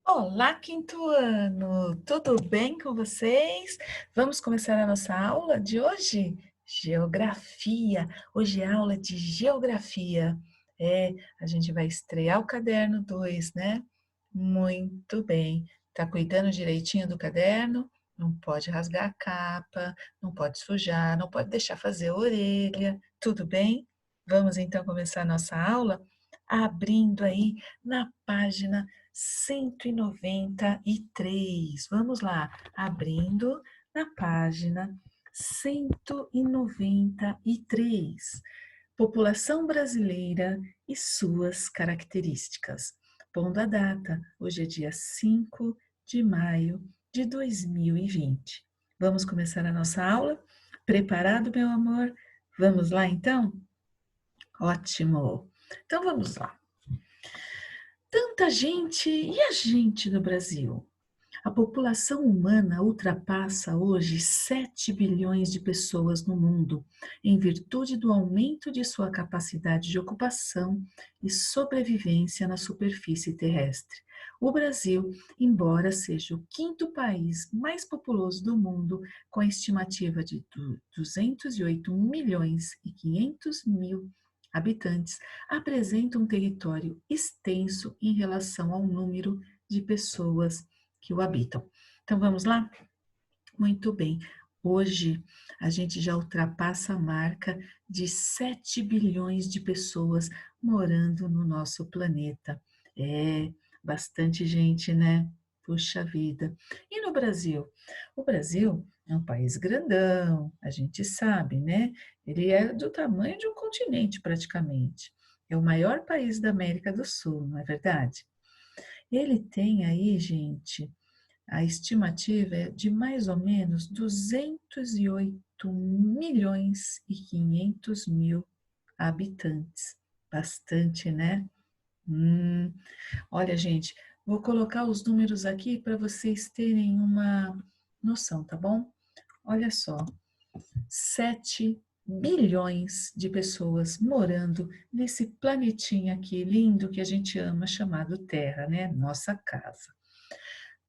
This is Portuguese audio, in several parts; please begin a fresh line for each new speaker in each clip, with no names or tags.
Olá, quinto ano! Tudo bem com vocês? Vamos começar a nossa aula de hoje? Geografia. Hoje é aula de geografia. A gente vai estrear o caderno 2, né? Muito bem. Tá cuidando direitinho do caderno? Não pode rasgar a capa, não pode sujar, não pode deixar fazer orelha. Tudo bem? Vamos então começar a nossa aula abrindo aí na página 193. Vamos lá, abrindo na página 193. População brasileira e suas características. Pondo a data, hoje é dia 5 de maio de 2020. Vamos começar a nossa aula? Preparado, meu amor? Vamos lá então? Ótimo! Então vamos lá. Tanta gente, e a gente no Brasil? A população humana ultrapassa hoje 7 bilhões de pessoas no mundo, em virtude do aumento de sua capacidade de ocupação e sobrevivência na superfície terrestre. O Brasil, embora seja o quinto país mais populoso do mundo, com a estimativa de 208 milhões e 500 mil habitantes, apresenta um território extenso em relação ao número de pessoas que o habitam. Então vamos lá? Muito bem. Hoje a gente já ultrapassa a marca de 7 bilhões de pessoas morando no nosso planeta. É bastante gente, né? Puxa vida. E no Brasil? O Brasil é um país grandão, a gente sabe, né? Ele é do tamanho de um continente praticamente. É o maior país da América do Sul, não é verdade? Ele tem aí, gente, a estimativa é de mais ou menos 208 milhões e 500 mil habitantes. Bastante, né? Hum, olha, gente, vou colocar os números aqui para vocês terem uma noção, tá bom? Olha só, 7 bilhões de pessoas morando nesse planetinha aqui lindo que a gente ama, chamado Terra, né? Nossa casa.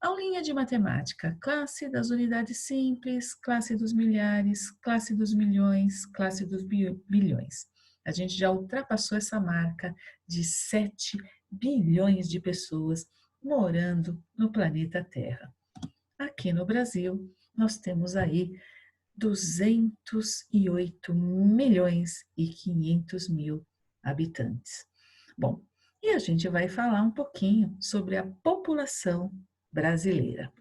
Aulinha de matemática, classe das unidades simples, classe dos milhares, classe dos milhões, classe dos bilhões. A gente já ultrapassou essa marca de 7 bilhões de pessoas morando no planeta Terra. Aqui no Brasil, nós temos aí 208 milhões e 500 mil habitantes. Bom, e a gente vai falar um pouquinho sobre a população brasileira.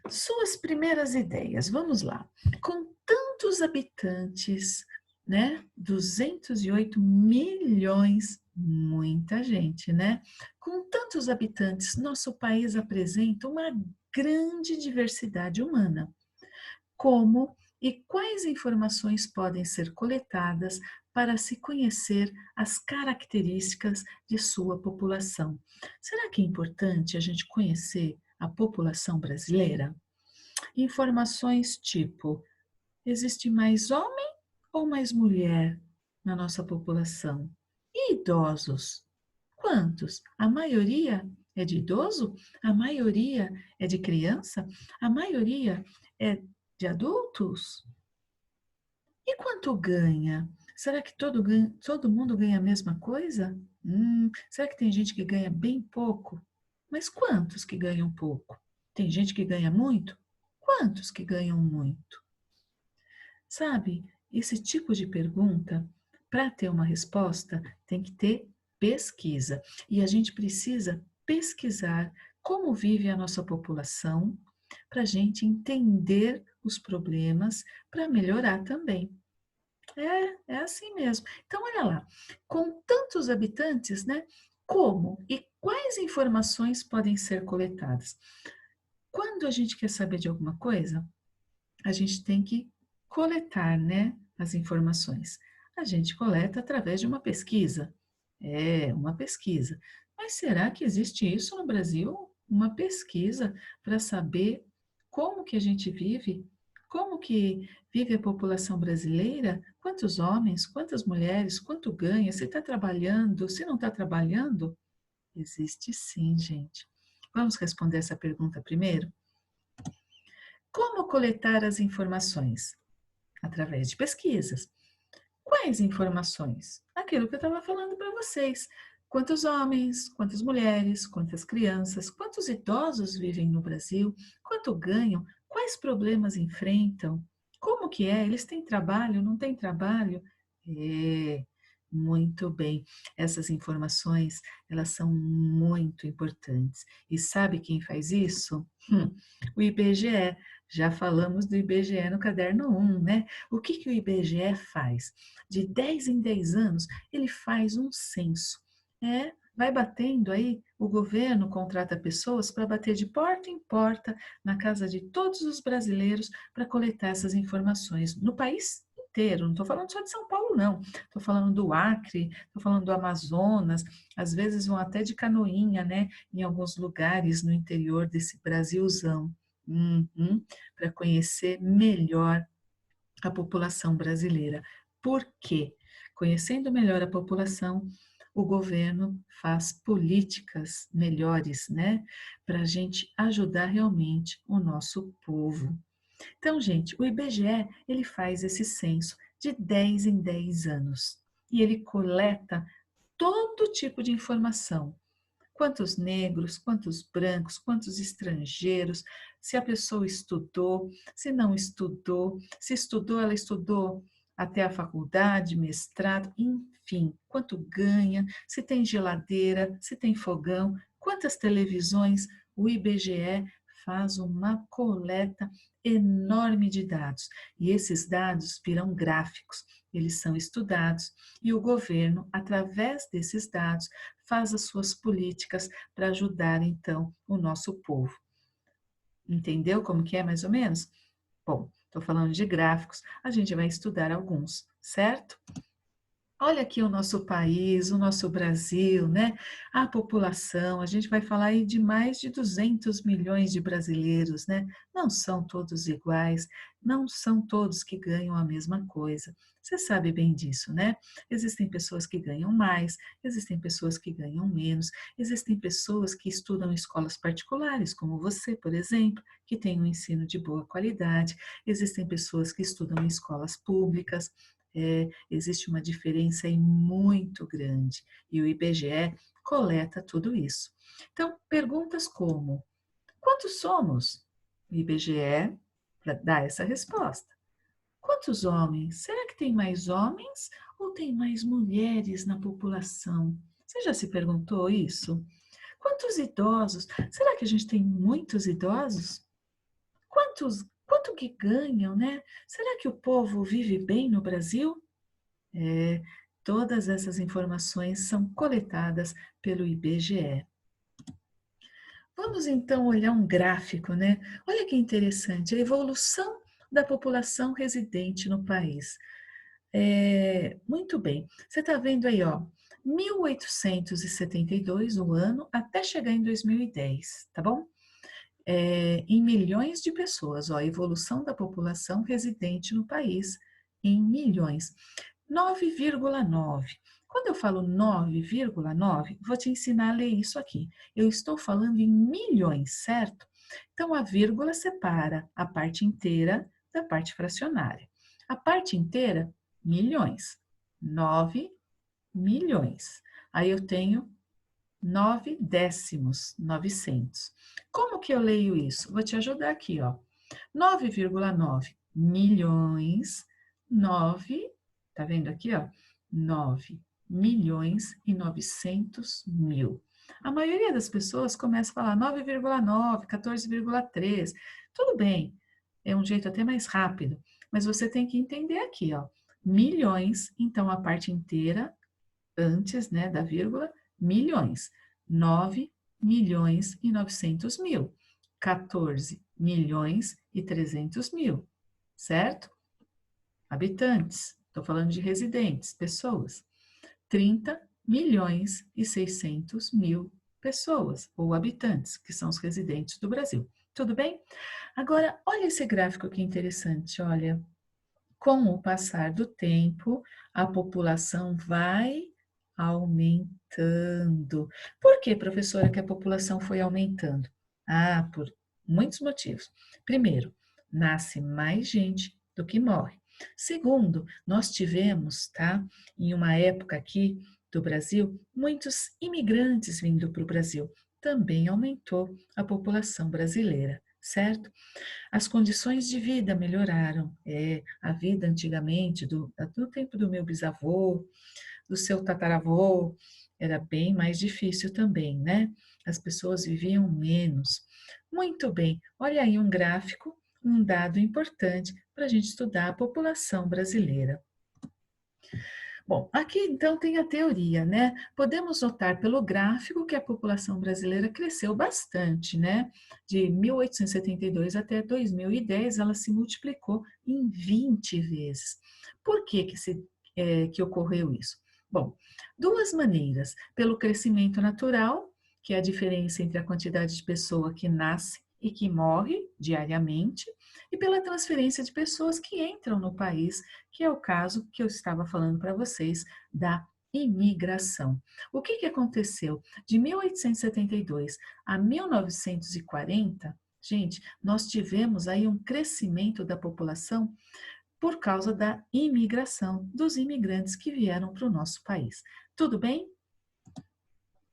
Suas primeiras ideias, vamos lá. Com tantos habitantes, né? 208 milhões, muita gente, né? Com tantos habitantes, nosso país apresenta uma grande diversidade humana. Como e quais informações podem ser coletadas para se conhecer as características de sua população? Será que é importante a gente conhecer a população brasileira? Informações tipo: existe mais homem ou mais mulher na nossa população? E idosos? Quantos? A maioria é de idoso? A maioria é de criança? A maioria é de adultos? E quanto ganha? Será que todo mundo ganha a mesma coisa? Será que tem gente que ganha bem pouco? Mas quantos que ganham pouco? Tem gente que ganha muito? Quantos que ganham muito? Sabe, esse tipo de pergunta, para ter uma resposta, tem que ter pesquisa. E a gente precisa pesquisar como vive a nossa população, para a gente entender os problemas, para melhorar também. É assim mesmo. Então, olha lá, com tantos habitantes, né? Como e quais informações podem ser coletadas? Quando a gente quer saber de alguma coisa, a gente tem que coletar, né, as informações. A gente coleta através de uma pesquisa. É, uma pesquisa. Mas será que existe isso no Brasil? Uma pesquisa para saber como que a gente vive? Como que vive a população brasileira? Quantos homens, quantas mulheres, quanto ganha, se está trabalhando, se não está trabalhando? Existe sim, gente. Vamos responder essa pergunta primeiro? Como coletar as informações? Através de pesquisas. Quais informações? Aquilo que eu estava falando para vocês. Quantos homens, quantas mulheres, quantas crianças, quantos idosos vivem no Brasil, quanto ganham, quais problemas enfrentam, como que é, eles têm trabalho, não têm trabalho? É, muito bem. Essas informações, elas são muito importantes. E sabe quem faz isso? O IBGE. Já falamos do IBGE no caderno 1, né? O que que o IBGE faz? De 10 em 10 anos, ele faz um censo. Vai batendo aí, o governo contrata pessoas para bater de porta em porta na casa de todos os brasileiros para coletar essas informações no país inteiro. Não estou falando só de São Paulo, não. Estou falando do Acre, estou falando do Amazonas, às vezes vão até de canoinha, né? Em alguns lugares no interior desse Brasilzão. Para conhecer melhor a população brasileira. Por quê? Conhecendo melhor a população, o governo faz políticas melhores, né? Para a gente ajudar realmente o nosso povo. Então, gente, o IBGE, ele faz esse censo de 10 em 10 anos. E ele coleta todo tipo de informação. Quantos negros, quantos brancos, quantos estrangeiros, se a pessoa estudou, se não estudou, se estudou, ela estudou até a faculdade, mestrado, enfim, quanto ganha, se tem geladeira, se tem fogão, quantas televisões, o IBGE faz uma coleta enorme de dados. E esses dados viram gráficos, eles são estudados e o governo, através desses dados, faz as suas políticas para ajudar, então, o nosso povo. Entendeu como que é, mais ou menos? Bom, estou falando de gráficos, a gente vai estudar alguns, certo? Olha aqui o nosso país, o nosso Brasil, né? A população, a gente vai falar aí de mais de 200 milhões de brasileiros, né? Não são todos iguais, não são todos que ganham a mesma coisa. Você sabe bem disso, né? Existem pessoas que ganham mais, existem pessoas que ganham menos, existem pessoas que estudam em escolas particulares, como você, por exemplo, que tem um ensino de boa qualidade, existem pessoas que estudam em escolas públicas. Existe uma diferença aí muito grande e o IBGE coleta tudo isso. Então, perguntas como: quantos somos? O IBGE dá essa resposta. Quantos homens? Será que tem mais homens ou tem mais mulheres na população? Você já se perguntou isso? Quantos idosos? Será que a gente tem muitos idosos? Quanto que ganham, né? Será que o povo vive bem no Brasil? É, todas essas informações são coletadas pelo IBGE. Vamos então olhar um gráfico, né? Olha que interessante, a evolução da população residente no país. Muito bem, você está vendo aí, ó, 1872 o ano até chegar em 2010, tá bom? Em milhões de pessoas, ó, a evolução da população residente no país em milhões. 9,9. Quando eu falo 9,9, vou te ensinar a ler isso aqui. Eu estou falando em milhões, certo? Então, a vírgula separa a parte inteira da parte fracionária. A parte inteira, milhões. 9 milhões. Aí eu tenho 9 décimos, 900. Como que eu leio isso? Vou te ajudar aqui, ó. 9,9 milhões, 9, tá vendo aqui, ó? 9 milhões e 900 mil. A maioria das pessoas começa a falar 9,9, 14,3. Tudo bem, é um jeito até mais rápido, mas você tem que entender aqui, ó. Milhões, então a parte inteira, antes, né, da vírgula, milhões. 9 milhões e 900 mil. 14 milhões e 300 mil, certo? Habitantes, estou falando de residentes, pessoas. 30 milhões e 600 mil pessoas ou habitantes, que são os residentes do Brasil. Tudo bem? Agora, olha esse gráfico que interessante, olha. Com o passar do tempo, a população vai aumentando. Por que, professora, que a população foi aumentando? Ah, por muitos motivos. Primeiro, nasce mais gente do que morre. Segundo, nós tivemos, tá, em uma época aqui do Brasil, muitos imigrantes vindo para o Brasil. Também aumentou a população brasileira, certo? As condições de vida melhoraram. A vida antigamente, do tempo do meu bisavô, do seu tataravô, era bem mais difícil também, né? As pessoas viviam menos. Muito bem, olha aí um gráfico, um dado importante para a gente estudar a população brasileira. Bom, aqui então tem a teoria, né? Podemos notar pelo gráfico que a população brasileira cresceu bastante, né? De 1872 até 2010, ela se multiplicou em 20 vezes. Por que ocorreu isso? Bom, duas maneiras. Pelo crescimento natural, que é a diferença entre a quantidade de pessoa que nasce e que morre diariamente, e pela transferência de pessoas que entram no país, que é o caso que eu estava falando para vocês da imigração. O que aconteceu? De 1872 a 1940, gente, nós tivemos aí um crescimento da população por causa da imigração, dos imigrantes que vieram para o nosso país. Tudo bem?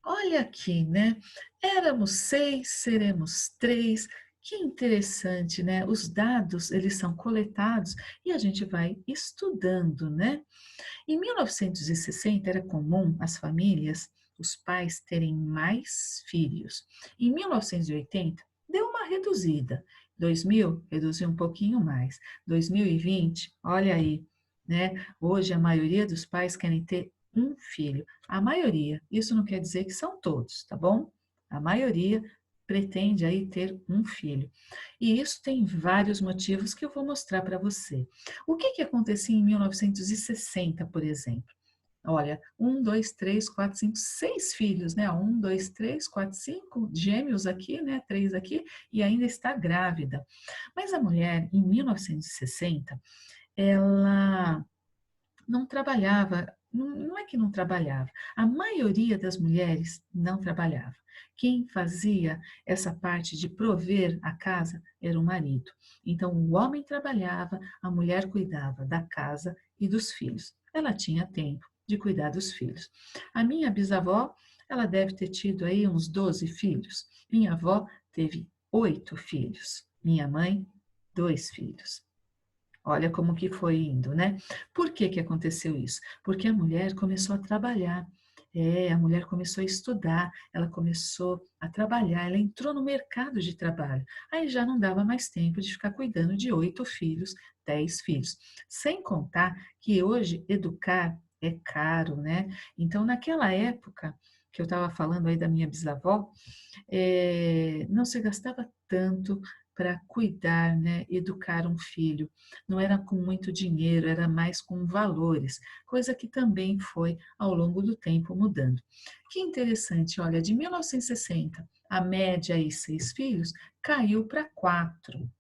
Olha aqui, né? Éramos 6, seremos 3. Que interessante, né? Os dados, eles são coletados e a gente vai estudando, né? Em 1960 era comum as famílias, os pais terem mais filhos. Em 1980 deu uma reduzida. 2000 reduziu um pouquinho mais. 2020, olha aí, né? Hoje a maioria dos pais querem ter um filho. A maioria, isso não quer dizer que são todos, tá bom? A maioria pretende aí ter um filho. E isso tem vários motivos que eu vou mostrar para você. O que acontecia em 1960, por exemplo? Olha, 6 filhos, né? 5 gêmeos aqui, né? 3 aqui, e ainda está grávida. Mas a mulher, em 1960, ela não trabalhava, não é que não trabalhava, a maioria das mulheres não trabalhava. Quem fazia essa parte de prover a casa era o marido. Então, o homem trabalhava, a mulher cuidava da casa e dos filhos. Ela tinha tempo de cuidar dos filhos. A minha bisavó, ela deve ter tido aí uns 12 filhos. Minha avó teve 8 filhos. Minha mãe, 2 filhos. Olha como que foi indo, né? Por que aconteceu isso? Porque a mulher começou a trabalhar. A mulher começou a estudar, ela começou a trabalhar, ela entrou no mercado de trabalho. Aí já não dava mais tempo de ficar cuidando de 8 filhos, 10 filhos. Sem contar que hoje educar é caro, né? Então, naquela época que eu estava falando aí da minha bisavó, não se gastava tanto para cuidar, né, educar um filho. Não era com muito dinheiro, era mais com valores, coisa que também foi ao longo do tempo mudando. Que interessante, olha, de 1960, a média aí 6 filhos caiu para 4.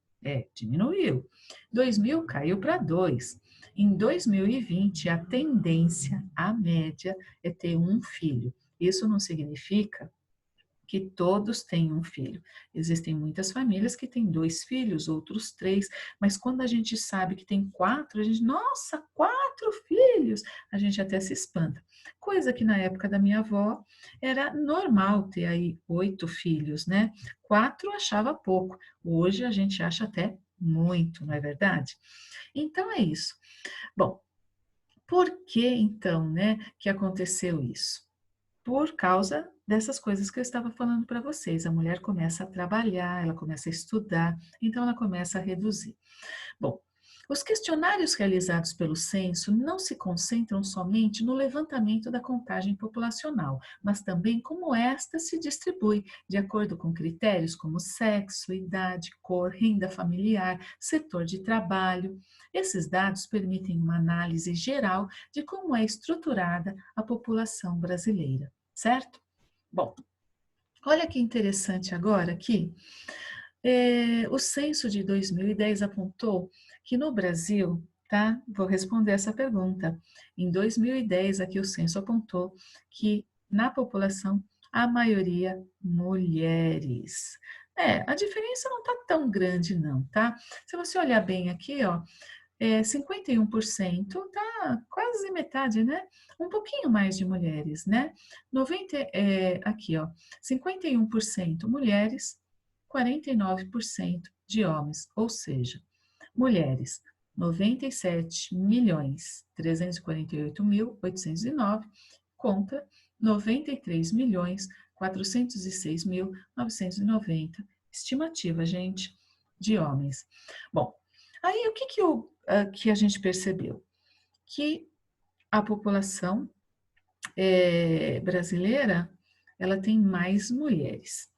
Diminuiu. 2000 caiu para 2. Em 2020, a tendência, a média, é ter um filho. Isso não significa que todos têm um filho. Existem muitas famílias que têm 2 filhos, outros 3, mas quando a gente sabe que tem 4, a gente, nossa, 4 filhos, a gente até se espanta. Coisa que na época da minha avó era normal ter aí 8 filhos, né? 4 achava pouco, hoje a gente acha até muito, não é verdade? Então é isso. Bom, por que então, né, que aconteceu isso? Por causa dessas coisas que eu estava falando para vocês. A mulher começa a trabalhar, ela começa a estudar, então ela começa a reduzir. Bom, os questionários realizados pelo censo não se concentram somente no levantamento da contagem populacional, mas também como esta se distribui, de acordo com critérios como sexo, idade, cor, renda familiar, setor de trabalho. Esses dados permitem uma análise geral de como é estruturada a população brasileira, certo? Bom, olha que interessante agora aqui. O censo de 2010 apontou que no Brasil tá? Vou responder essa pergunta. Em 2010, aqui o censo apontou que na população a maioria mulheres. A diferença não está tão grande não, tá? Se você olhar bem aqui, ó, 51% tá quase metade, né? Um pouquinho mais de mulheres, né? 90, aqui, ó, 51% mulheres, 49% de homens, ou seja, mulheres 97.348.809 contra 93.406.990 estimativa, gente, de homens. Bom, aí o que a gente percebeu? Que a população brasileira, ela tem mais mulheres.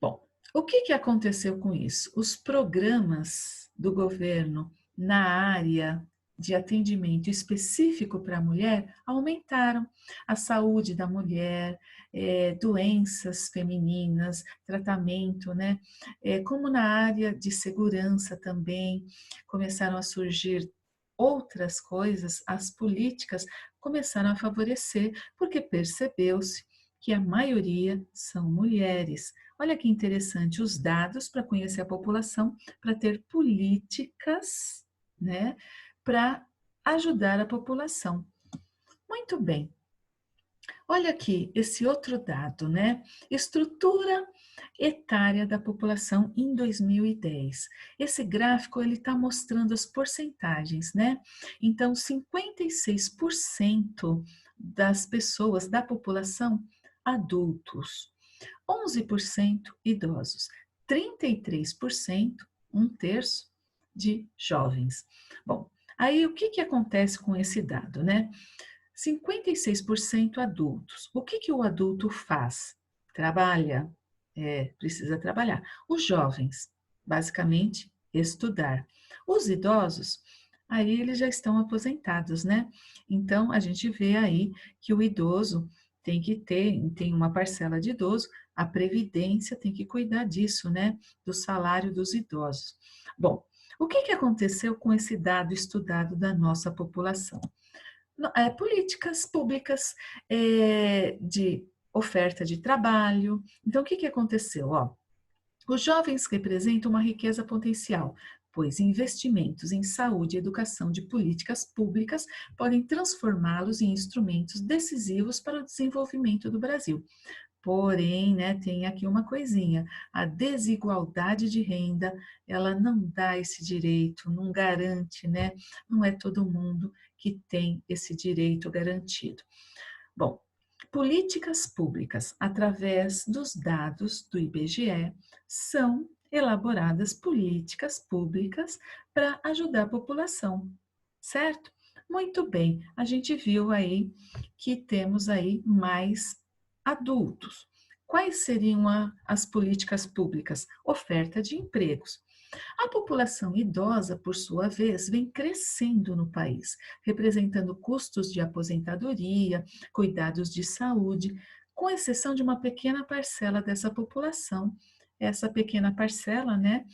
Bom, o que aconteceu com isso? Os programas do governo na área de atendimento específico para a mulher aumentaram a saúde da mulher, doenças femininas, tratamento, né? Como na área de segurança também começaram a surgir outras coisas, as políticas começaram a favorecer, porque percebeu-se que a maioria são mulheres. Olha que interessante, os dados para conhecer a população, para ter políticas, né, para ajudar a população. Muito bem. Olha aqui esse outro dado, né? Estrutura etária da população em 2010. Esse gráfico ele está mostrando as porcentagens, né? Então, 56% das pessoas da população adultos, 11% idosos, 33%, um terço de jovens. Bom, aí o que acontece com esse dado, né? 56% adultos. O que o adulto faz? Trabalha, precisa trabalhar. Os jovens, basicamente, estudar. Os idosos, aí eles já estão aposentados, né? Então, a gente vê aí que o idoso tem uma parcela de idoso, a Previdência tem que cuidar disso, né? Do salário dos idosos. Bom, o que aconteceu com esse dado estudado da nossa população? Políticas públicas de oferta de trabalho. Então, o que aconteceu? Os jovens representam uma riqueza potencial, pois investimentos em saúde e educação de políticas públicas podem transformá-los em instrumentos decisivos para o desenvolvimento do Brasil. Porém, né, tem aqui uma coisinha, a desigualdade de renda, ela não dá esse direito, não garante, né? Não é todo mundo que tem esse direito garantido. Bom, políticas públicas, através dos dados do IBGE, são elaboradas políticas públicas para ajudar a população, certo? Muito bem, a gente viu aí que temos aí mais adultos. Quais seriam as políticas públicas? Oferta de empregos. A população idosa, por sua vez, vem crescendo no país, representando custos de aposentadoria, cuidados de saúde, com exceção de uma pequena parcela dessa população. Essa pequena parcela, né,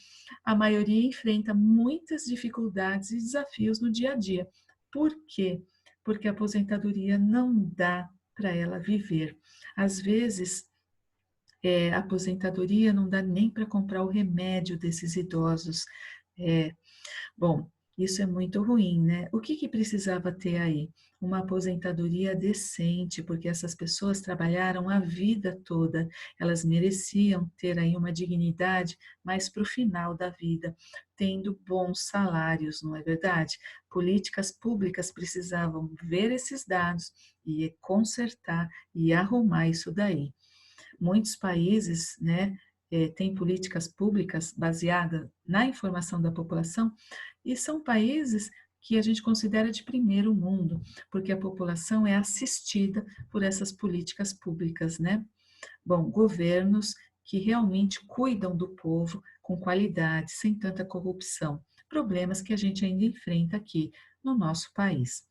a maioria enfrenta muitas dificuldades e desafios no dia a dia. Por quê? Porque a aposentadoria não dá para ela viver. Às vezes, a aposentadoria não dá nem para comprar o remédio desses idosos. É, bom, isso é muito ruim, né? O que precisava ter aí? Uma aposentadoria decente, porque essas pessoas trabalharam a vida toda, elas mereciam ter aí uma dignidade mais para o final da vida, tendo bons salários, não é verdade? Políticas públicas precisavam ver esses dados e consertar e arrumar isso daí. Muitos países, né, têm políticas públicas baseadas na informação da população e são países que a gente considera de primeiro mundo, porque a população é assistida por essas políticas públicas, né? Bom, governos que realmente cuidam do povo com qualidade, sem tanta corrupção, problemas que a gente ainda enfrenta aqui no nosso país.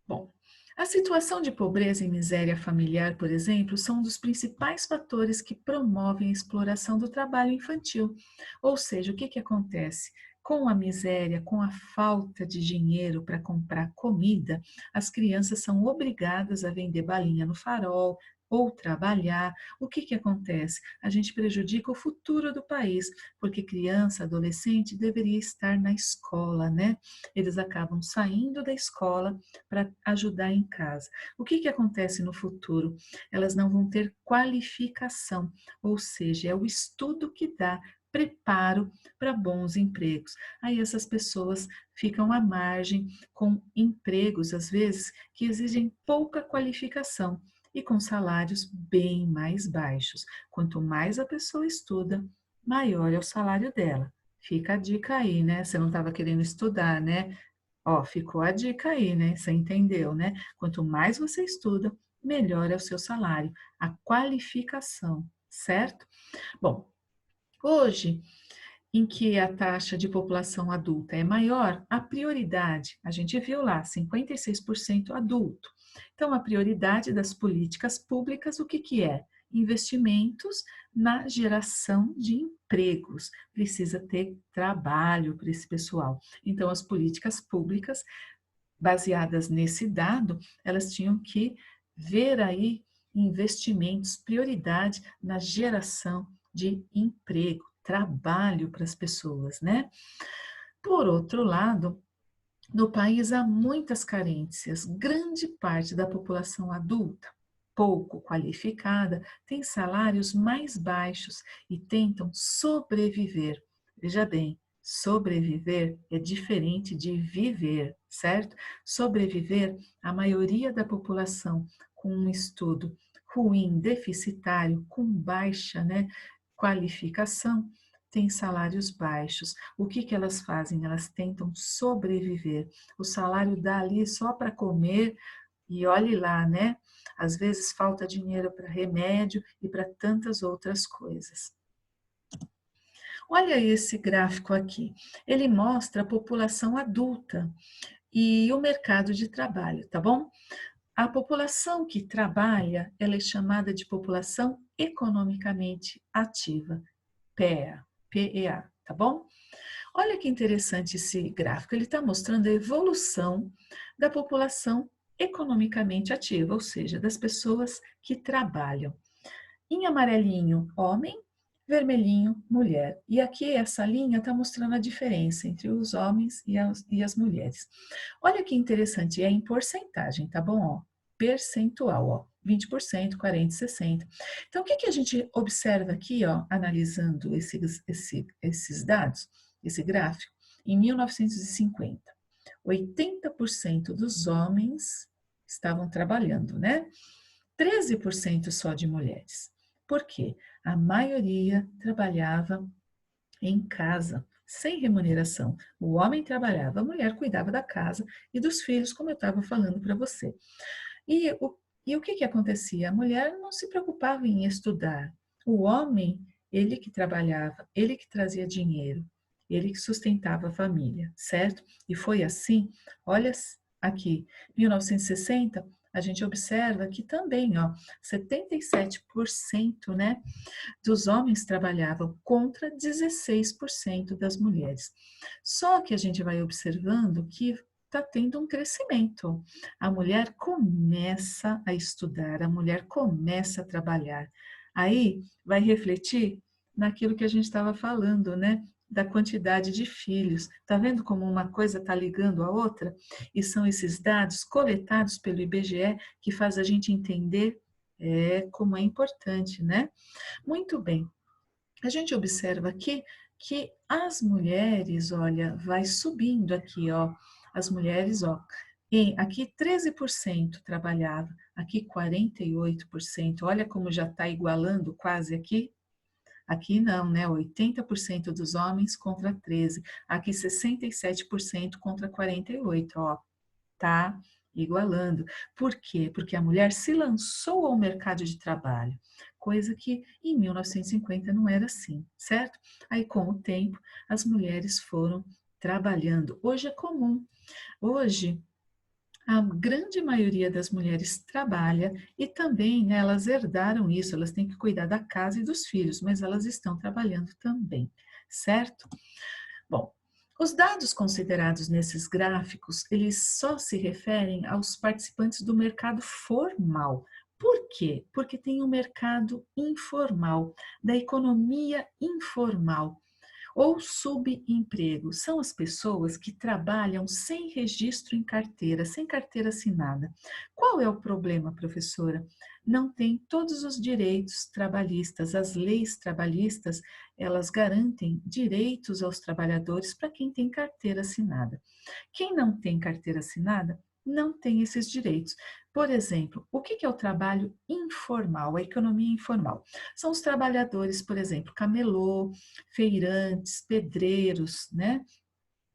Bom, a situação de pobreza e miséria familiar, por exemplo, são um dos principais fatores que promovem a exploração do trabalho infantil. Ou seja, o que acontece? Com a miséria, com a falta de dinheiro para comprar comida, as crianças são obrigadas a vender balinha no farol ou trabalhar. O que que acontece? A gente prejudica o futuro do país, porque criança, adolescente deveria estar na escola, né? Eles acabam saindo da escola para ajudar em casa. O que que acontece no futuro? Elas não vão ter qualificação, ou seja, é o estudo que dá preparo para bons empregos. Aí essas pessoas ficam à margem com empregos, às vezes, que exigem pouca qualificação e com salários bem mais baixos. Quanto mais a pessoa estuda, maior é o salário dela. Fica a dica aí, né? Você não estava querendo estudar, né? Ó, ficou a dica aí, né? Você entendeu, né? Quanto mais você estuda, melhor é o seu salário, a qualificação, certo? Bom, hoje, em que a taxa de população adulta é maior, a prioridade, a gente viu lá, 56% adulto. Então, a prioridade das políticas públicas, o que que é? Investimentos na geração de empregos. Precisa ter trabalho para esse pessoal. Então, as políticas públicas, baseadas nesse dado, elas tinham que ver aí investimentos, prioridade na geração de emprego, trabalho para as pessoas, né? Por outro lado, no país há muitas carências. Grande parte da população adulta, pouco qualificada, tem salários mais baixos e tentam sobreviver. Veja bem, sobreviver é diferente de viver, certo? Sobreviver, a maioria da população com um estudo ruim, deficitário, com baixa, né, qualificação, tem salários baixos. O que que elas fazem? Elas tentam sobreviver. O salário dá ali só para comer e olhe lá, né? Às vezes falta dinheiro para remédio e para tantas outras coisas. Olha esse gráfico aqui. Ele mostra a população adulta e o mercado de trabalho, tá bom? A população que trabalha, ela é chamada de população economicamente ativa, PEA, PEA, tá bom? Olha que interessante esse gráfico, ele está mostrando a evolução da população economicamente ativa, ou seja, das pessoas que trabalham. Em amarelinho, homem, vermelhinho, mulher. E aqui essa linha está mostrando a diferença entre os homens e as mulheres. Olha que interessante, é em porcentagem, tá bom? Ó, percentual, ó, 20%, 40%, 60%. Então, o que, que a gente observa aqui, ó, analisando esses dados, esse gráfico? Em 1950, 80% dos homens estavam trabalhando, né? 13% só de mulheres. Por quê? A maioria trabalhava em casa, sem remuneração. O homem trabalhava, a mulher cuidava da casa e dos filhos, como eu estava falando para você. E o que, que acontecia? A mulher não se preocupava em estudar. O homem, ele que trabalhava, ele que trazia dinheiro, ele que sustentava a família, certo? E foi assim, olha aqui, 1960, a gente observa que também, ó, 77%, né, dos homens trabalhavam contra 16% das mulheres. Só que a gente vai observando que está tendo um crescimento. A mulher começa a estudar, a mulher começa a trabalhar. Aí vai refletir naquilo que a gente estava falando, né? Da quantidade de filhos. Está vendo como uma coisa está ligando a outra? E são esses dados coletados pelo IBGE que faz a gente entender como é importante, né? Muito bem. A gente observa aqui que as mulheres, olha, vai subindo aqui, ó, as mulheres, ó, aqui 13% trabalhava, aqui 48%, olha como já está igualando quase aqui. Aqui não, né? 80% dos homens contra 13, aqui 67% contra 48, ó, tá igualando. Por quê? Porque a mulher se lançou ao mercado de trabalho, coisa que em 1950 não era assim, certo? Aí, com o tempo, as mulheres foram trabalhando. Hoje é comum. Hoje, a grande maioria das mulheres trabalha e também, né, elas herdaram isso, elas têm que cuidar da casa e dos filhos, mas elas estão trabalhando também, certo? Bom, Os dados considerados nesses gráficos, eles só se referem aos participantes do mercado formal. Por quê? Porque tem o mercado informal, da economia informal ou subemprego. São as pessoas que trabalham sem registro em carteira, sem carteira assinada. Qual é o problema, professora? Não tem todos os direitos trabalhistas. As leis trabalhistas, elas garantem direitos aos trabalhadores para quem tem carteira assinada. Quem não tem carteira assinada não tem esses direitos. Por exemplo, o que é o trabalho informal, a economia informal? São os trabalhadores, por exemplo, camelô, feirantes, pedreiros, né?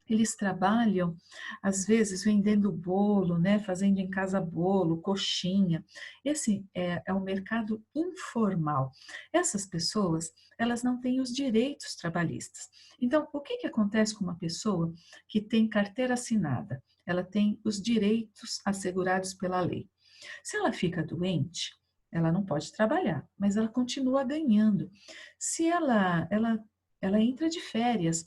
Eles trabalham, às vezes, vendendo bolo, né? Fazendo em casa bolo, coxinha. Esse é o mercado informal. Essas pessoas, elas não têm os direitos trabalhistas. Então, o que acontece com uma pessoa que tem carteira assinada? Ela tem os direitos assegurados pela lei. Se ela fica doente, ela não pode trabalhar, mas ela continua ganhando. Se ela entra de férias,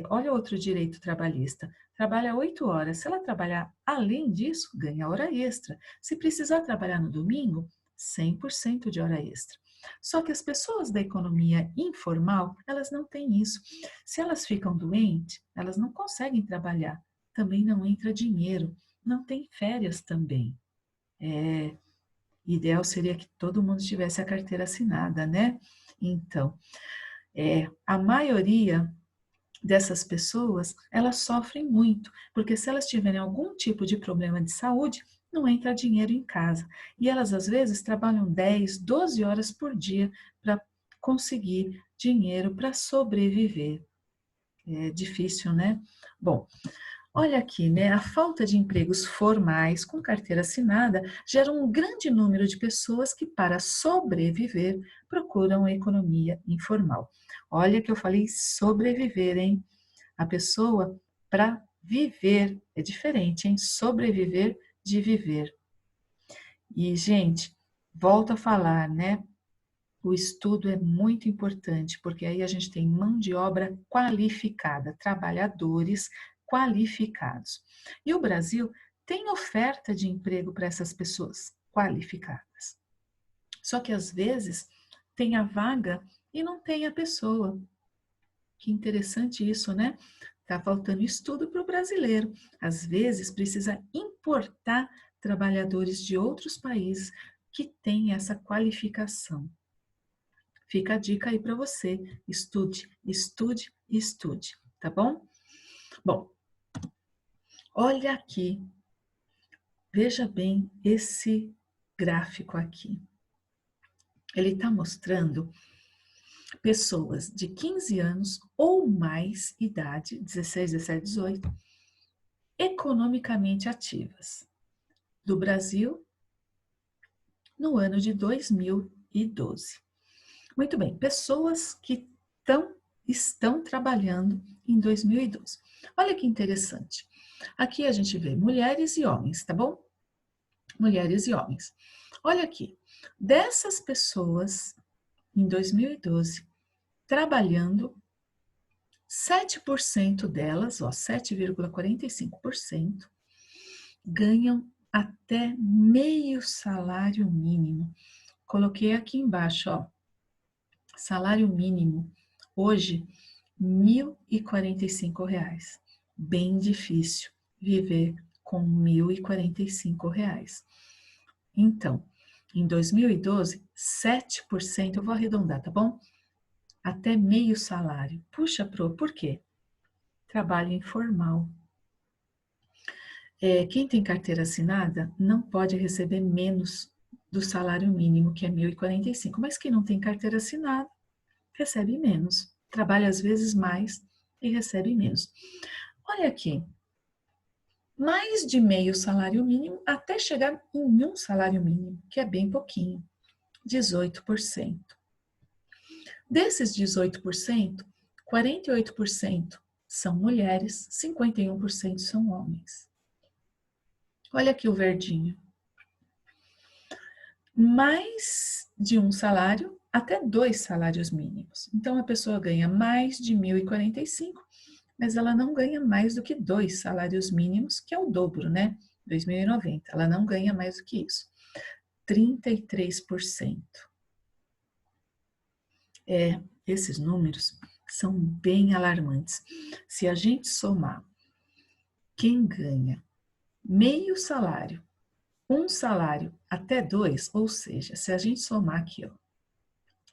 olha outro direito trabalhista, trabalha 8 horas. Se ela trabalhar além disso, ganha hora extra. Se precisar trabalhar no domingo, 100% de hora extra. Só que as pessoas da economia informal, elas não têm isso. Se elas ficam doentes, elas não conseguem trabalhar. Também não entra dinheiro, não tem férias também. Ideal seria que todo mundo tivesse a carteira assinada, né? Então, a maioria dessas pessoas, elas sofrem muito, porque se elas tiverem algum tipo de problema de saúde, não entra dinheiro em casa. E elas, às vezes, trabalham 10, 12 horas por dia para conseguir dinheiro para sobreviver. É difícil, né? Bom, olha aqui, né? A falta de empregos formais com carteira assinada gera um grande número de pessoas que, para sobreviver, procuram a economia informal. Olha que eu falei sobreviver, hein? A pessoa, para viver, é diferente, hein? Sobreviver de viver. E, gente, volto a falar, né? O estudo é muito importante, porque aí a gente tem mão de obra qualificada, trabalhadores qualificados. E o Brasil tem oferta de emprego para essas pessoas qualificadas. Só que às vezes tem a vaga e não tem a pessoa. Que interessante isso, né? Está faltando estudo para o brasileiro. Às vezes precisa importar trabalhadores de outros países que têm essa qualificação. Fica a dica aí para você. Estude, estude, estude, tá bom? Bom, olha aqui. Veja bem esse gráfico aqui. Ele está mostrando pessoas de 15 anos ou mais idade, 16, 17, 18, economicamente ativas, do Brasil no ano de 2012. Muito bem, pessoas que estão trabalhando em 2012. Olha que interessante. Aqui a gente vê mulheres e homens, tá bom? Mulheres e homens. Olha aqui, dessas pessoas em 2012 trabalhando, 7% delas, ó, 7,45%, ganham até meio salário mínimo. Coloquei aqui embaixo, ó, salário mínimo, hoje, R$ 1.045. Bem difícil viver com R$ 1.045. Então, em 2012, 7%, eu vou arredondar, tá bom? Até meio salário. Puxa, por quê? Trabalho informal. Quem tem carteira assinada não pode receber menos do salário mínimo, que é 1.045, mas quem não tem carteira assinada recebe menos, trabalha às vezes mais e recebe menos. Olha aqui, mais de meio salário mínimo até chegar em um salário mínimo, que é bem pouquinho, 18%. Desses 18%, 48% são mulheres, 51% são homens. Olha aqui o verdinho. Mais de um salário até 2 salários mínimos. Então, a pessoa ganha mais de 1.045, mas ela não ganha mais do que 2 salários mínimos, que é o dobro, né? 2.090. Ela não ganha mais do que isso. 33%. Esses números são bem alarmantes. Se a gente somar quem ganha meio salário, um salário até 2, ou seja, se a gente somar aqui, ó,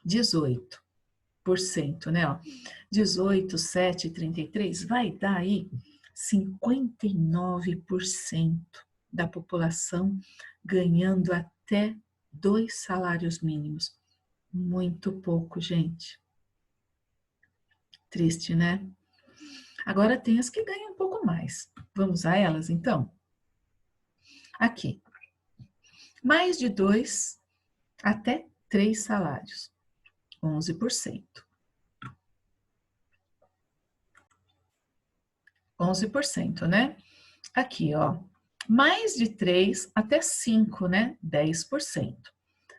18%, né? Ó, 18, 7, 33, vai dar aí 59% da população ganhando até 2 salários mínimos. Muito pouco, gente. Triste, né? Agora tem as que ganham um pouco mais. Vamos a elas, então? Aqui. Mais de 2 até 3 salários. 11%. 11%, né? Aqui, ó. Mais de 3 até 5, né? 10%.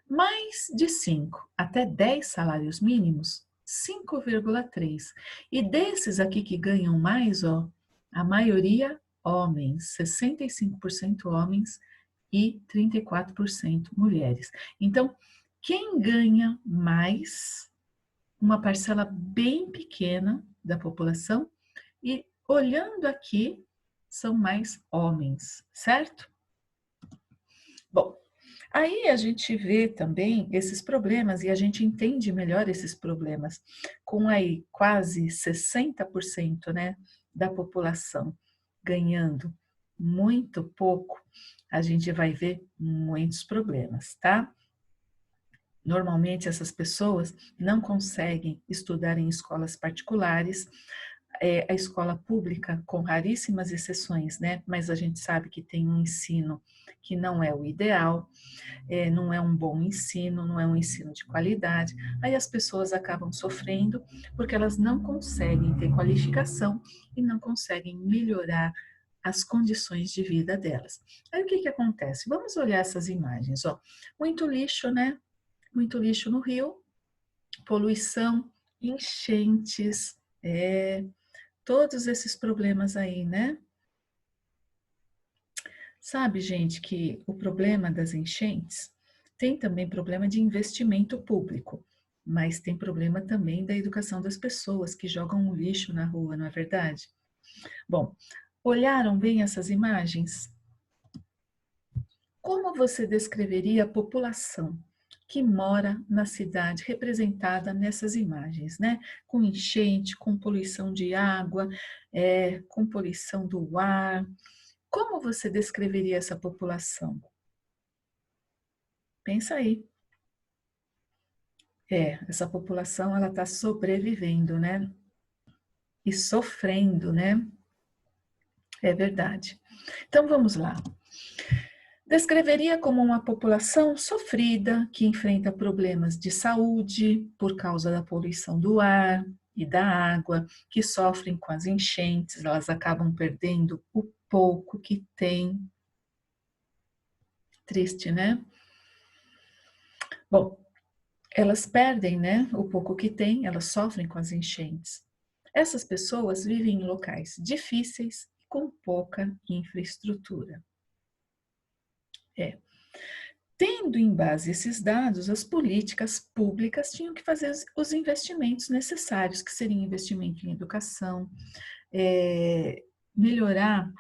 Mais de 5 até 10 salários mínimos, 5,3. E desses aqui que ganham mais, ó, a maioria homens, 65% homens e 34% mulheres. Então, quem ganha mais, uma parcela bem pequena da população, e olhando aqui, são mais homens, certo? Bom, aí a gente vê também esses problemas e a gente entende melhor esses problemas com aí quase 60%, né, da população ganhando muito pouco, a gente vai ver muitos problemas, tá? Normalmente essas pessoas não conseguem estudar em escolas particulares, a escola pública, com raríssimas exceções, né? Mas a gente sabe que tem um ensino que não é o ideal, não é um bom ensino, não é um ensino de qualidade. Aí as pessoas acabam sofrendo porque elas não conseguem ter qualificação e não conseguem melhorar as condições de vida delas. Aí o que que acontece? Vamos olhar essas imagens, ó. Muito lixo, né? Muito lixo no rio, poluição, enchentes, todos esses problemas aí, né? Sabe, gente, que o problema das enchentes tem também problema de investimento público, mas tem problema também da educação das pessoas que jogam o lixo na rua, não é verdade? Bom, olharam bem essas imagens? Como você descreveria a população que mora na cidade representada nessas imagens, né? Com enchente, com poluição de água, com poluição do ar. Como você descreveria essa população? Pensa aí. Essa população ela está sobrevivendo, né? E sofrendo, né? É verdade. Então vamos lá. Descreveria como uma população sofrida que enfrenta problemas de saúde por causa da poluição do ar e da água, que sofrem com as enchentes, elas acabam perdendo o pouco que tem. Triste, né? Bom, elas perdem, né, o pouco que têm, elas sofrem com as enchentes. Essas pessoas vivem em locais difíceis e com pouca infraestrutura. Tendo em base esses dados, as políticas públicas tinham que fazer os investimentos necessários, que seriam investimento em educação, melhorar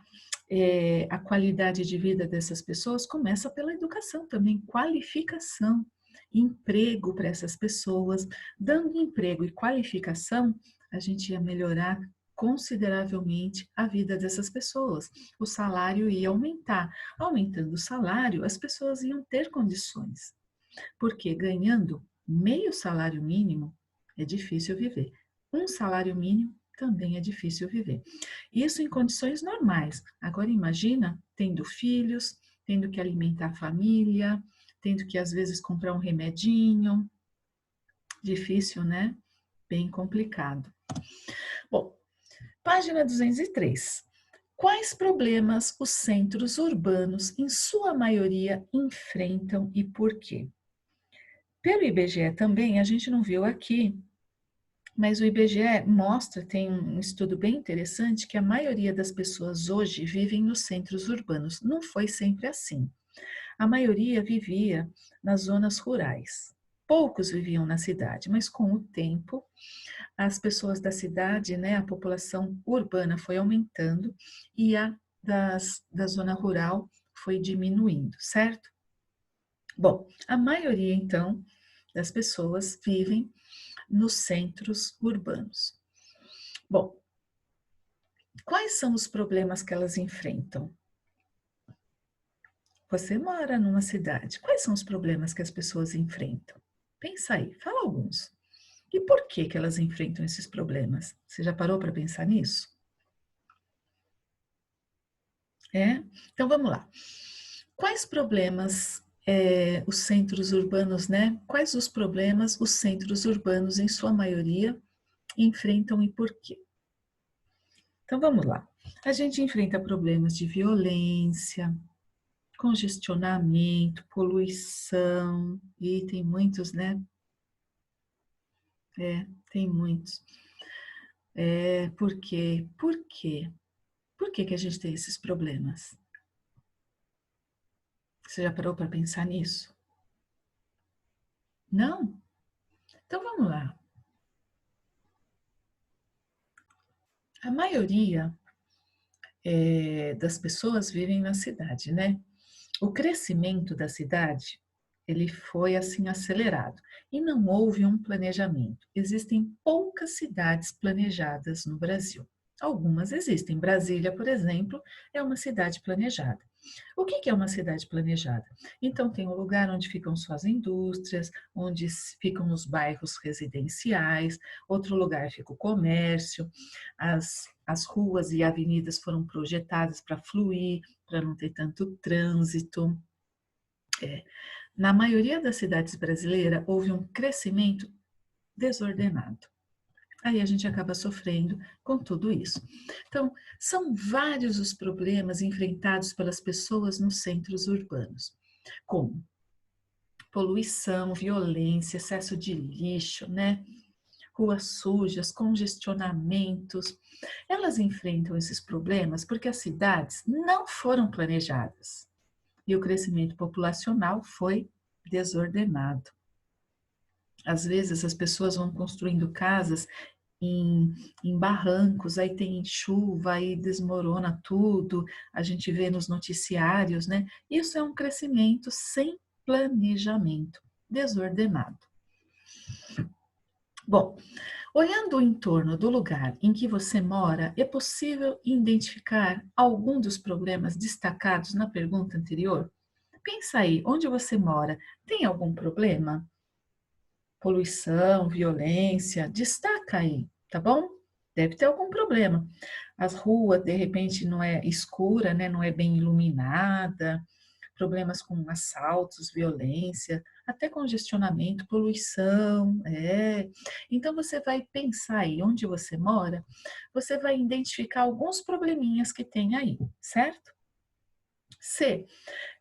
a qualidade de vida dessas pessoas, começa pela educação também, qualificação, emprego para essas pessoas. Dando emprego e qualificação, a gente ia melhorar consideravelmente a vida dessas pessoas. O salário ia aumentar. Aumentando o salário, as pessoas iam ter condições. Porque ganhando meio salário mínimo é difícil viver. Um salário mínimo também é difícil viver. Isso em condições normais. Agora imagina tendo filhos, tendo que alimentar a família, tendo que às vezes comprar um remedinho. Difícil, né? Bem complicado. Bom, página 203. Quais problemas os centros urbanos, em sua maioria, enfrentam e por quê? Pelo IBGE também, a gente não viu aqui, Mas o IBGE mostra, tem um estudo bem interessante, que a maioria das pessoas hoje vivem nos centros urbanos. Não foi sempre assim. A maioria vivia nas zonas rurais. Poucos viviam na cidade, mas com o tempo, as pessoas da cidade, né, a população urbana foi aumentando e a da zona rural foi diminuindo, certo? Bom, a maioria, então, das pessoas vivem nos centros urbanos. Bom, quais são os problemas que elas enfrentam? Você mora numa cidade, quais são os problemas que as pessoas enfrentam? Pensa aí, fala alguns. E por que que elas enfrentam esses problemas? Você já parou para pensar nisso? É? Então vamos lá. Quais problemas os centros urbanos, né? Quais os problemas os centros urbanos, em sua maioria, enfrentam e por quê? Então vamos lá. A gente enfrenta problemas de violência, congestionamento, poluição, e tem muitos, né? Tem muitos. Por quê? Por quê? Por que que a gente tem esses problemas? Você já parou para pensar nisso? Não? Então vamos lá. A maioria das pessoas vivem na cidade, né? O crescimento da cidade, ele foi assim acelerado e não houve um planejamento. Existem poucas cidades planejadas no Brasil. Algumas existem. Brasília, por exemplo, é uma cidade planejada. O que é uma cidade planejada? Então, tem um lugar onde ficam suas indústrias, onde ficam os bairros residenciais, outro lugar fica o comércio, as ruas e avenidas foram projetadas para fluir, para não ter tanto trânsito. Na maioria das cidades brasileiras, houve um crescimento desordenado. Aí a gente acaba sofrendo com tudo isso. Então, são vários os problemas enfrentados pelas pessoas nos centros urbanos, como poluição, violência, excesso de lixo, né? Ruas sujas, congestionamentos. Elas enfrentam esses problemas porque as cidades não foram planejadas e o crescimento populacional foi desordenado. Às vezes as pessoas vão construindo casas em, em barrancos, aí tem chuva, aí desmorona tudo, a gente vê nos noticiários, né? Isso é um crescimento sem planejamento, desordenado. Bom, olhando o entorno do lugar em que você mora, é possível identificar algum dos problemas destacados na pergunta anterior? Pensa aí, onde você mora, tem algum problema? Poluição, violência, destaca aí, tá bom? Deve ter algum problema. As ruas, de repente, não é escura, né? Não é bem iluminada, problemas com assaltos, violência, até congestionamento, poluição, Então você vai pensar aí onde você mora, você vai identificar alguns probleminhas que tem aí, certo? C.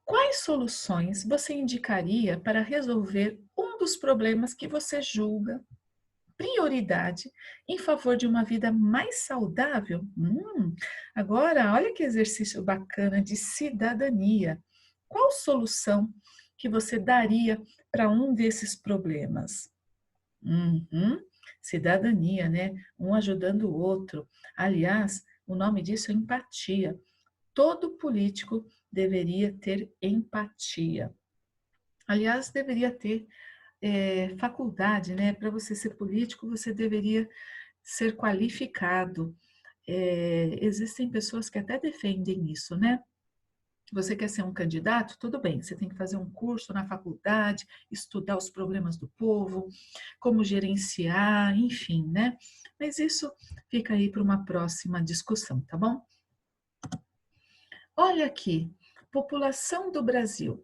Quais soluções você indicaria para resolver um dos problemas que você julga prioridade em favor de uma vida mais saudável? Agora, olha que exercício bacana de cidadania. Qual solução que você daria para um desses problemas? Uhum, cidadania, né? Um ajudando o outro. Aliás, o nome disso é empatia. Todo político deveria ter empatia. Aliás, deveria ter faculdade, né? Para você ser político, você deveria ser qualificado. Existem pessoas que até defendem isso, né? Você quer ser um candidato? Tudo bem, você tem que fazer um curso na faculdade, estudar os problemas do povo, como gerenciar, enfim, né? Mas isso fica aí para uma próxima discussão, tá bom? Olha aqui, população do Brasil,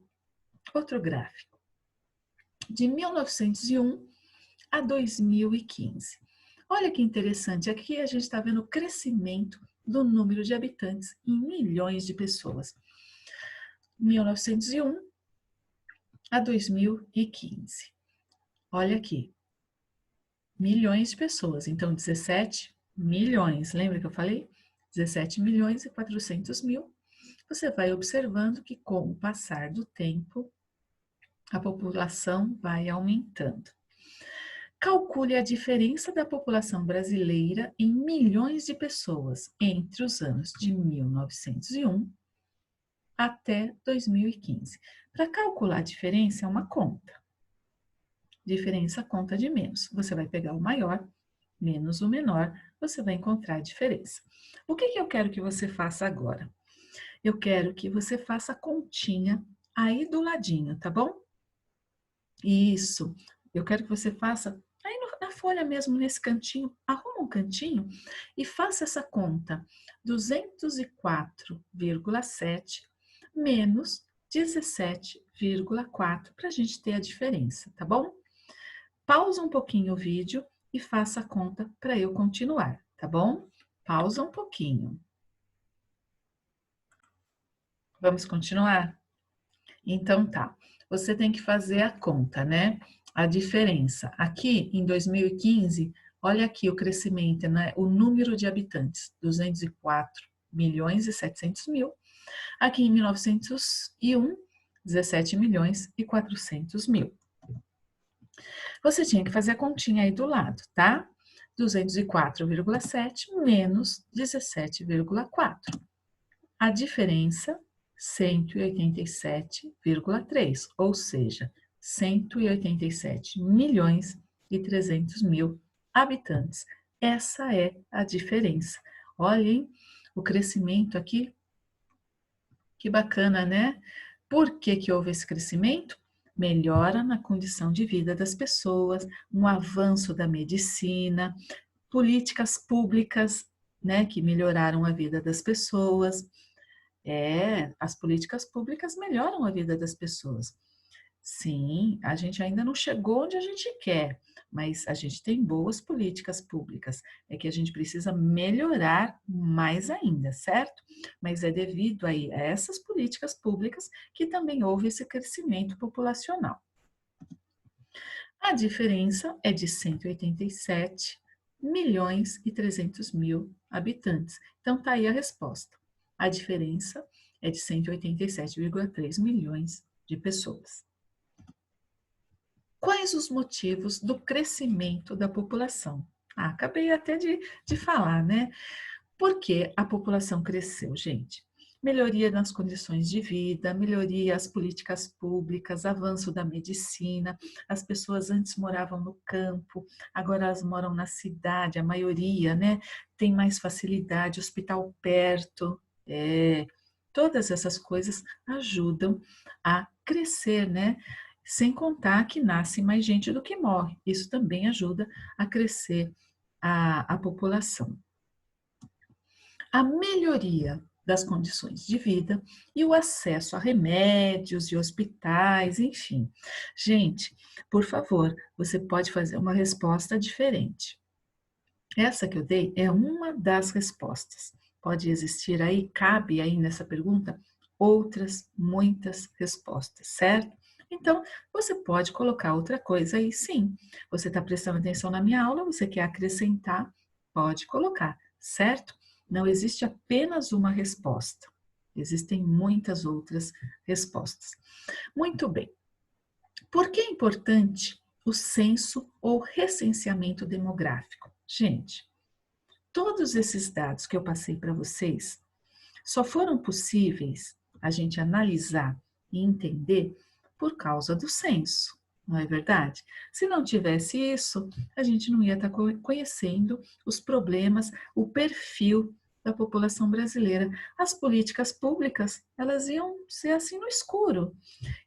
outro gráfico, de 1901 a 2015. Olha que interessante, aqui a gente está vendo o crescimento do número de habitantes em milhões de pessoas. 1901 a 2015. Olha aqui, milhões de pessoas. Então, 17 milhões. Lembra que eu falei? 17 milhões e 400 mil. Você vai observando que, com o passar do tempo, a população vai aumentando. Calcule a diferença da população brasileira em milhões de pessoas entre os anos de 1901 até 2015. Para calcular a diferença é uma conta. Diferença conta de menos. Você vai pegar o maior menos o menor, você vai encontrar a diferença. O que eu quero que você faça agora? Eu quero que você faça a continha aí do ladinho, tá bom? Isso. Eu quero que você faça aí na folha mesmo, nesse cantinho. Arruma um cantinho e faça essa conta. 204,7 menos 17,4 para a gente ter a diferença, tá bom? Pausa um pouquinho o vídeo e faça a conta para eu continuar, tá bom? Pausa um pouquinho. Vamos continuar? Então tá, você tem que fazer a conta, né? A diferença. Aqui em 2015, olha aqui o crescimento, né? O número de habitantes, 204 milhões e 700 mil. Aqui em 1901, 17 milhões e 400 mil. Você tinha que fazer a continha aí do lado, tá? 204,7 menos 17,4. A diferença, 187,3, ou seja, 187 milhões e 300 mil habitantes. Essa é a diferença. Olhem o crescimento aqui. Que bacana, né? Por que houve esse crescimento? Melhora na condição de vida das pessoas, um avanço da medicina, políticas públicas, né, que melhoraram a vida das pessoas. As políticas públicas melhoram a vida das pessoas. Sim, a gente ainda não chegou onde a gente quer, mas a gente tem boas políticas públicas. É que a gente precisa melhorar mais ainda, certo? Mas é devido aí a essas políticas públicas que também houve esse crescimento populacional. A diferença é de 187 milhões e 300 mil habitantes. Então, tá aí a resposta. A diferença é de 187,3 milhões de pessoas. Quais os motivos do crescimento da população? Acabei até de falar, né? Por que a população cresceu, gente? Melhoria nas condições de vida, melhoria as políticas públicas, avanço da medicina. As pessoas antes moravam no campo, agora elas moram na cidade, a maioria, né? Tem mais facilidade, hospital perto. Todas essas coisas ajudam a crescer, né? Sem contar que nasce mais gente do que morre. Isso também ajuda a crescer a população. A melhoria das condições de vida e o acesso a remédios e hospitais, enfim. Gente, por favor, você pode fazer uma resposta diferente. Essa que eu dei é uma das respostas. Pode existir aí, cabe aí nessa pergunta, outras, muitas respostas, certo? Então, você pode colocar outra coisa aí, sim. Você está prestando atenção na minha aula, você quer acrescentar, pode colocar, certo? Não existe apenas uma resposta, existem muitas outras respostas. Muito bem. Por que é importante o censo ou recenseamento demográfico? Gente, todos esses dados que eu passei para vocês só foram possíveis a gente analisar e entender por causa do censo, não é verdade? Se não tivesse isso, a gente não ia estar conhecendo os problemas, o perfil da população brasileira. As políticas públicas, elas iam ser assim no escuro.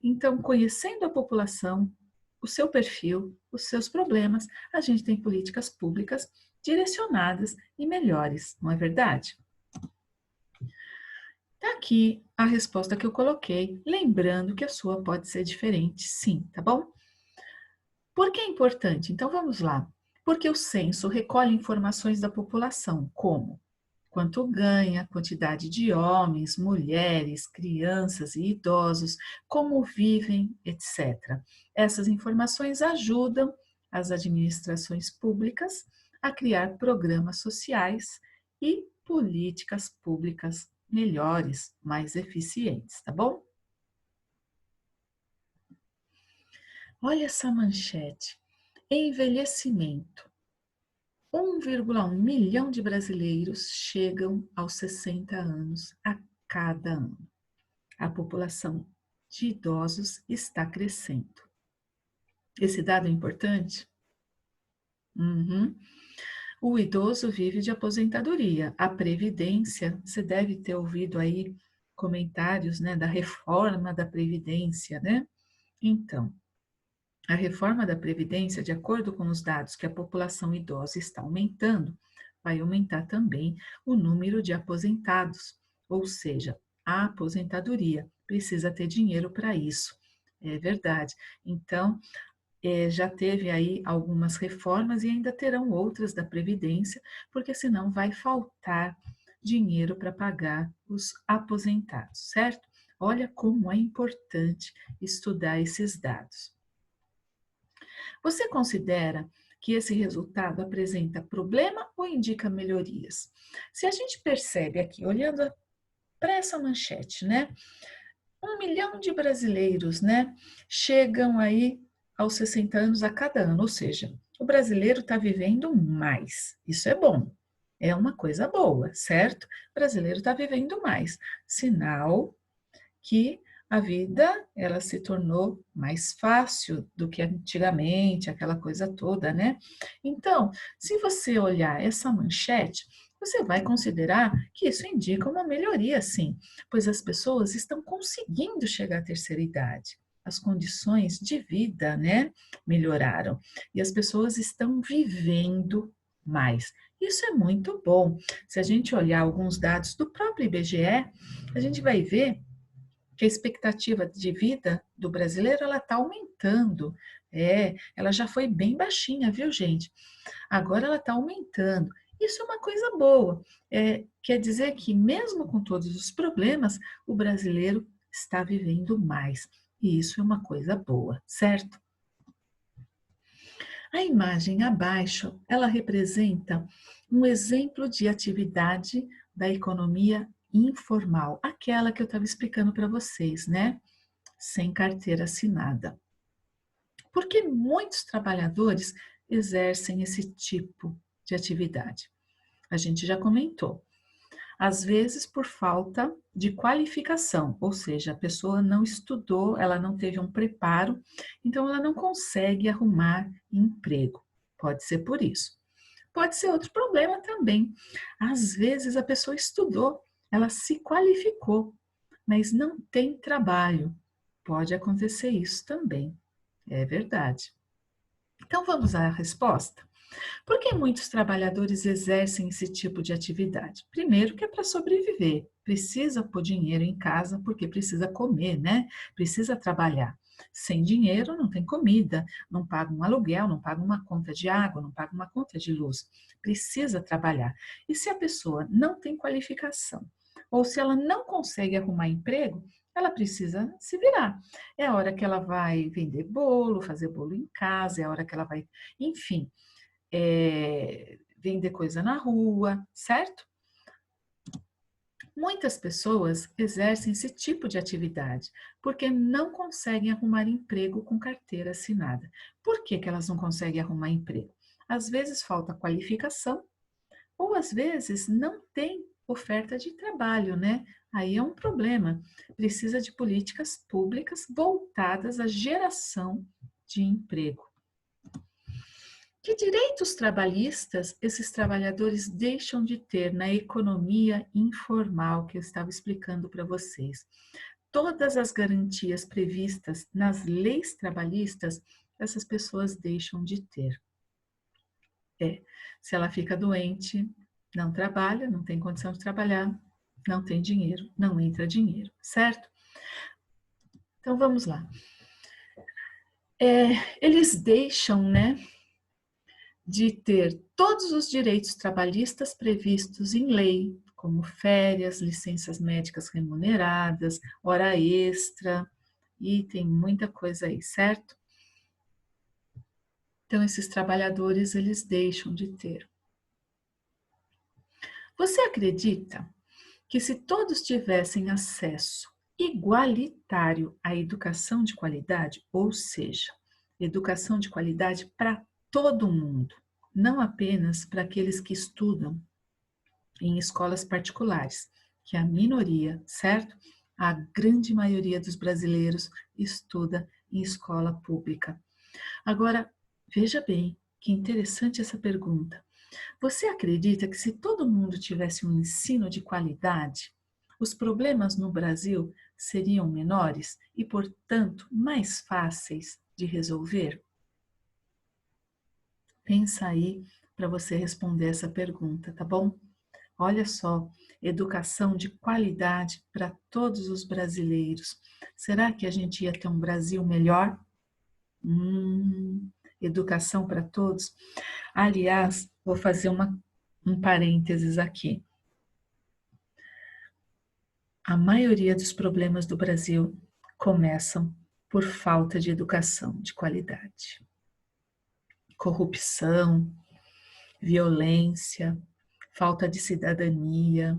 Então, conhecendo a população, o seu perfil, os seus problemas, a gente tem políticas públicas direcionadas e melhores, não é verdade? Tá aqui a resposta que eu coloquei, lembrando que a sua pode ser diferente, sim, tá bom? Por que é importante? Então vamos lá. Porque o censo recolhe informações da população, como quanto ganha, quantidade de homens, mulheres, crianças e idosos, como vivem, etc. Essas informações ajudam as administrações públicas a criar programas sociais e políticas públicas melhores, mais eficientes, tá bom? Olha essa manchete. Envelhecimento. 1,1 milhão de brasileiros chegam aos 60 anos a cada ano. A população de idosos está crescendo. Esse dado é importante? Uhum. O idoso vive de aposentadoria. A Previdência, você deve ter ouvido aí comentários, né, da reforma da Previdência, né? Então, a reforma da Previdência, de acordo com os dados que a população idosa está aumentando, vai aumentar também o número de aposentados, ou seja, a aposentadoria precisa ter dinheiro para isso. É verdade. Então, já teve aí algumas reformas e ainda terão outras da Previdência, porque senão vai faltar dinheiro para pagar os aposentados, certo? Olha como é importante estudar esses dados. Você considera que esse resultado apresenta problema ou indica melhorias? Se a gente percebe aqui, olhando para essa manchete, né? 1 milhão de brasileiros, né, chegam aí aos 60 anos a cada ano, ou seja, o brasileiro está vivendo mais. Isso é bom, é uma coisa boa, certo? O brasileiro está vivendo mais, sinal que a vida ela se tornou mais fácil do que antigamente, aquela coisa toda, né? Então, se você olhar essa manchete, você vai considerar que isso indica uma melhoria, sim, pois as pessoas estão conseguindo chegar à terceira idade. As condições de vida, né, melhoraram e as pessoas estão vivendo mais. Isso é muito bom. Se a gente olhar alguns dados do próprio IBGE, a gente vai ver que a expectativa de vida do brasileiro ela está aumentando. Ela já foi bem baixinha, viu, gente? Agora ela está aumentando. Isso é uma coisa boa. Quer dizer que, mesmo com todos os problemas, o brasileiro está vivendo mais. E isso é uma coisa boa, certo? A imagem abaixo, ela representa um exemplo de atividade da economia informal, aquela que eu estava explicando para vocês, né? Sem carteira assinada. Porque muitos trabalhadores exercem esse tipo de atividade. A gente já comentou. Às vezes por falta de qualificação, ou seja, a pessoa não estudou, ela não teve um preparo, então ela não consegue arrumar emprego. Pode ser por isso. Pode ser outro problema também. Às vezes a pessoa estudou, ela se qualificou, mas não tem trabalho. Pode acontecer isso também. É verdade. Então vamos à resposta? Por que muitos trabalhadores exercem esse tipo de atividade? Primeiro, que é para sobreviver. Precisa pôr dinheiro em casa porque precisa comer, né? Precisa trabalhar. Sem dinheiro não tem comida, não paga um aluguel, não paga uma conta de água, não paga uma conta de luz. Precisa trabalhar. E se a pessoa não tem qualificação, ou se ela não consegue arrumar emprego, ela precisa se virar. É a hora que ela vai vender bolo, fazer bolo em casa, é a hora que ela vai, enfim, vender coisa na rua, certo? Muitas pessoas exercem esse tipo de atividade porque não conseguem arrumar emprego com carteira assinada. Por que que elas não conseguem arrumar emprego? Às vezes falta qualificação ou às vezes não tem oferta de trabalho, né? Aí é um problema. Precisa de políticas públicas voltadas à geração de emprego. Que direitos trabalhistas esses trabalhadores deixam de ter na economia informal que eu estava explicando para vocês? Todas as garantias previstas nas leis trabalhistas, essas pessoas deixam de ter. Se ela fica doente, não trabalha, não tem condição de trabalhar, não tem dinheiro, não entra dinheiro, certo? Então vamos lá. Eles deixam, né, de ter todos os direitos trabalhistas previstos em lei, como férias, licenças médicas remuneradas, hora extra, e tem muita coisa aí, certo? Então, esses trabalhadores, eles deixam de ter. Você acredita que se todos tivessem acesso igualitário à educação de qualidade, ou seja, educação de qualidade para todo mundo, não apenas para aqueles que estudam em escolas particulares, que é a minoria, certo? A grande maioria dos brasileiros estuda em escola pública. Agora, veja bem, que interessante essa pergunta. Você acredita que se todo mundo tivesse um ensino de qualidade, os problemas no Brasil seriam menores e, portanto, mais fáceis de resolver? Pensa aí para você responder essa pergunta, tá bom? Olha só, educação de qualidade para todos os brasileiros. Será que a gente ia ter um Brasil melhor? Educação para todos. Aliás, vou fazer um parênteses aqui. A maioria dos problemas do Brasil começam por falta de educação de qualidade. Corrupção, violência, falta de cidadania,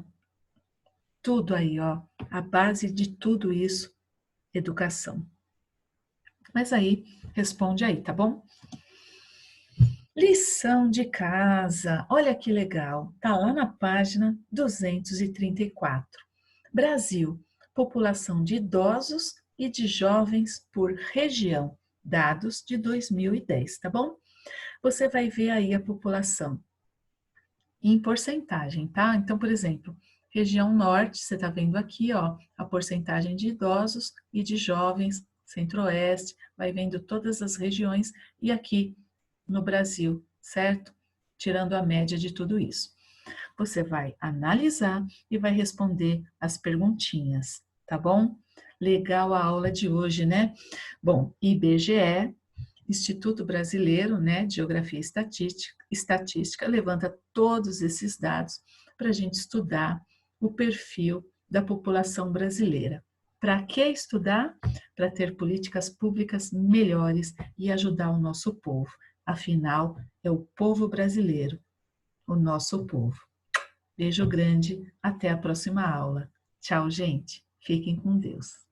tudo aí, ó. A base de tudo isso, educação. Mas aí, responde aí, tá bom? Lição de casa, olha que legal, tá lá na página 234. Brasil, população de idosos e de jovens por região, dados de 2010, tá bom? Você vai ver aí a população em porcentagem, tá? Então, por exemplo, região norte, você tá vendo aqui, ó, a porcentagem de idosos e de jovens, centro-oeste, vai vendo todas as regiões e aqui no Brasil, certo? Tirando a média de tudo isso. Você vai analisar e vai responder as perguntinhas, tá bom? Legal a aula de hoje, né? Bom, IBGE, Instituto Brasileiro, né, de Geografia e Estatística, levanta todos esses dados para a gente estudar o perfil da população brasileira. Para que estudar? Para ter políticas públicas melhores e ajudar o nosso povo. Afinal, é o povo brasileiro, o nosso povo. Beijo grande, até a próxima aula. Tchau, gente. Fiquem com Deus.